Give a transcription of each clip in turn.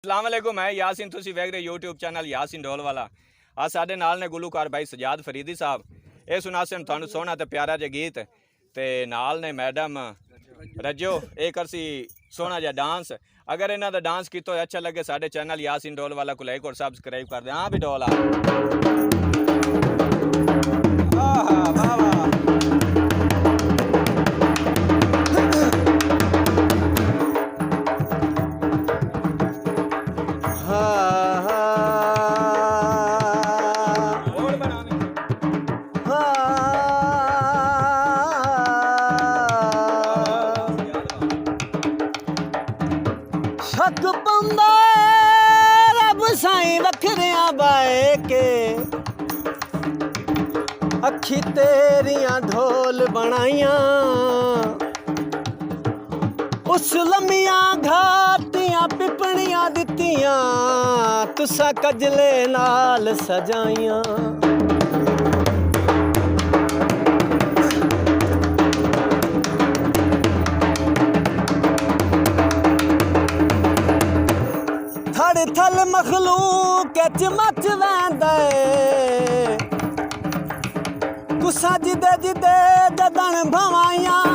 अस्सलाम वालेकुम, मैं यासिन, तुसी वेख रहे यूट्यूब चैनल यासिन ढोल वाला। आज साडे नाल ने गुलूकार भाई सजाद फरीदी साहब। ये सुनासन थानू सोहना ते प्यारा जे गीत ते नाल ने मैडम रजो ये करसी सोहना जा डांस। अगर इन्हां दा डांस कीतो अच्छा लगे साडे चैनल यासिन ढोल वाला को लाइक और सब्सक्राइब कर दे। हाँ भी ढोल शक पंदा रब साईं वखरिया बाए के अखी तेरियां ढोल बनाइया उस लम्मियां घाटियां पिपणियां दित्तियां तुसा कजले नाल सजाइयां। थड़ थल मखलूक मच वैंदे कुसा जिदे जिदे जदन भवाइयां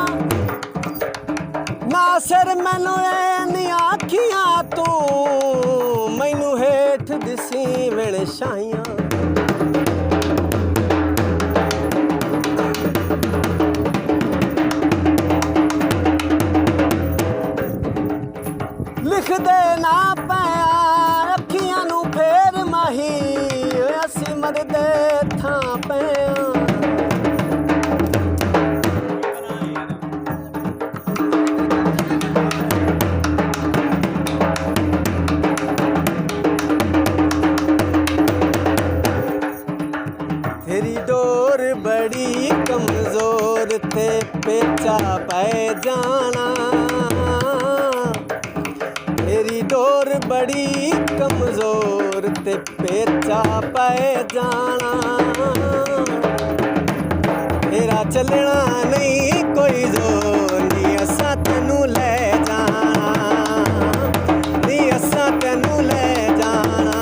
ना सिर मैनू एनियां अखियां तू मैनू हेठ दिसी वेण शाइयां। लिख दे ना पैया अखियां नू फेर माही असी मरदे थां पैया। तेरी डोर बड़ी कमजोर ते पेचा पै जाना। तेरी डोर बड़ी कमजोर ते पेचा पै जाना। तेरा चलना नहीं कोई जोर नी असा तेनू ले जाना नी असा तेनू ले जाना।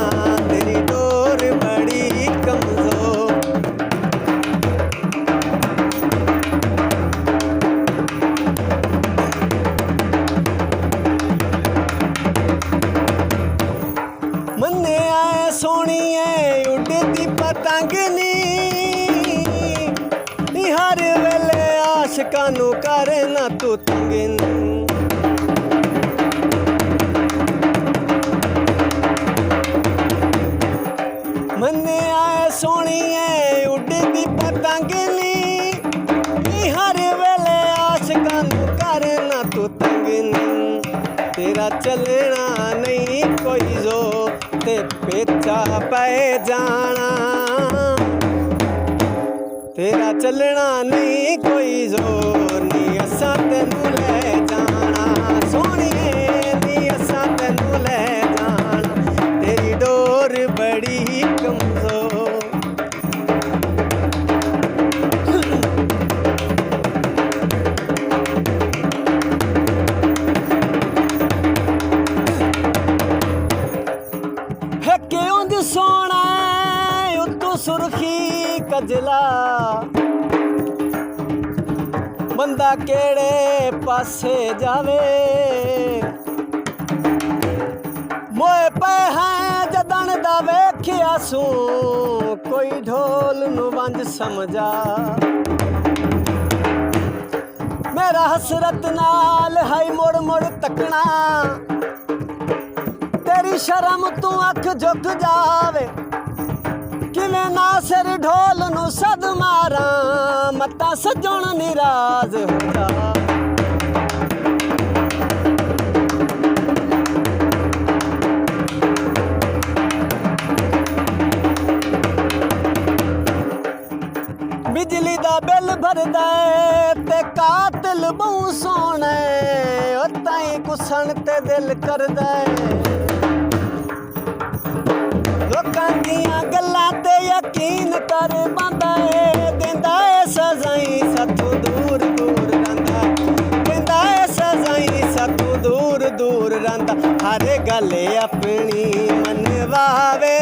तेरी डोर बड़ी कमजोर मन्ने आए सोनिए उड़ती पतंग नी हर वेले आशिकां नू करे ना तू तंग नी। मन्ने आए सोनिए उड़ती पतंग नी हर वेले आशिकां नू करे ना तू तंग नी। तेरा चलना नहीं कोई जोर ते पेचा पै जाना। तेरा चलना नहीं कोई जोर नी असा तेनू ले जाना सोनिए नी असा तेनू ले जाना। तेरी डोर बड़ी कमजोर सोना उत्तू सुरखी कजला बंदा केड़े पासे जावे। मोए पे हैं जदन दा वेखिया सू कोई ढोल नू वंज समझा। मेरा हसरत नाल है मुड़ मुड़ तकना तेरी शर्म तू अख झुक जावे किवें ना सिर ढोल नू सद मारा मता सजण निराज हो जा। बिजली दा बिल भरदा ते कातिल बहु सोने ताई कुसण ते दिल करदा। लोकां दियां गल्लां ते यकीन कर पांदा है देंदा है सजाई साथों दूर दूर रहिंदा। देंदा है सजाई साथों दूर दूर रहिंदा। हर गल अपनी अपनी मनवावे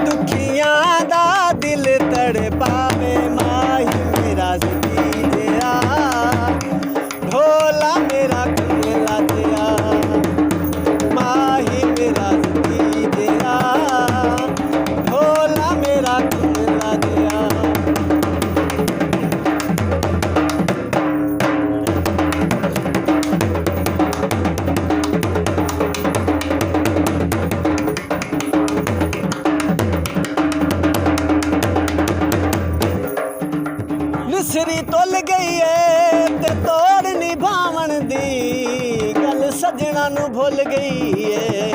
दुखियां दा दिल तड़पावे माही मेरा सती जिया ढोला मेरा कमला जिया माही मेरा सती जिया ढोला मेरा कमला जिया निसरी तुल गई है ते तोड़ निभावन दी गल सजना नू भुल गई है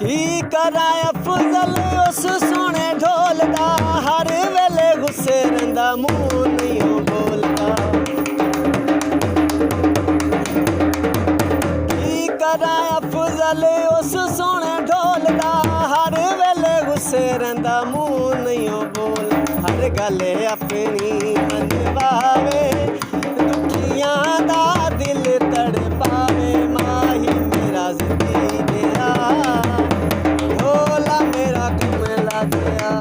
की करा अफजल उस सोने ढोल दा हर वेले गुस्से रंदा मुंह नहीं बोलदा की करा अफजल उस सोने ढोल दा हर वेले गुस्से रंदा मुंह नहीं बोलदा हर गल अपनी मनवावे दुखियां दा दिल तड़पावे माही मेरा सती जिया ढोला मेरा कमला जिया